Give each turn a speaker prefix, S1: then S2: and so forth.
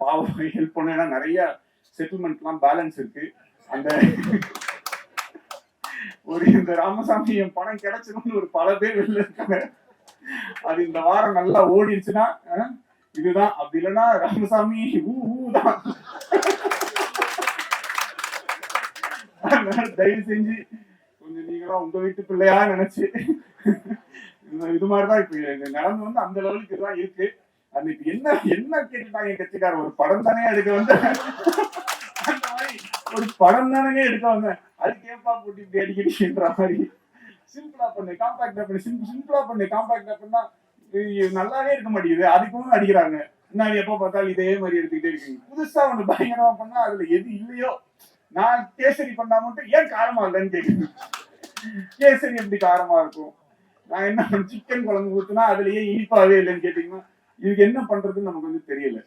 S1: பாவம் ஹெல்ப் பண்ண. ஏன்னா நிறைய செட்டில்மெண்ட்லாம் பேலன்ஸ் இருக்கு. அந்த ஒரு இந்த ராமசாமி என் பணம் கிடைச்சிரும்னு ஒரு பல பேர் வெளில இருக்காங்க. அது இந்த வாரம் நல்லா ஓடிடுச்சுன்னா இதுதான், அப்படி இல்லைன்னா ராமசாமி தான். தயவு செஞ்சு கொஞ்சம் நீங்களாம் உங்க வீட்டு பிள்ளையா நினைச்சு இது மாதிரிதான் இப்ப நடந்து வந்து அந்த லெவலுக்கு தான் இருக்கு. அது இப்ப என்ன என்ன கேட்டுட்டாங்க கட்சிக்கார, ஒரு படம் தானே எடுக்க வந்த, அந்த மாதிரி ஒரு படம் தானே எடுக்க வந்தேன், அது கேப்பா போட்டு இப்படி அடிக்கடின்ற மாதிரி சிம்பிளா பண்ணு, காம்பாக்டா பண்ணு, சிம்பிளா பண்ணு, காம்பாக்டா பண்ணா நல்லாவே இருக்க மாட்டேங்குது. அதுக்கும் அடிக்கிறாங்க. நான் எப்ப பார்த்தாலும் இதே மாதிரி எடுத்துக்கிட்டே இருக்கீங்க. புதுசா ஒண்ணு பயங்கரமா பண்ணா அதுல எது இல்லையோ, நான் கேசரி பண்ணா மட்டும் ஏன் காரமா இல்லைன்னு கேக்குது. கேசரி எப்படி காரமா இருக்கும்? நான் என்ன சிக்கன் குழம்பு ஊத்துனா அதுலயே இனிப்பாவே இல்லைன்னு கேட்டீங்கன்னா இதுக்கு என்ன பண்றதுன்னு நமக்கு வந்து தெரியல.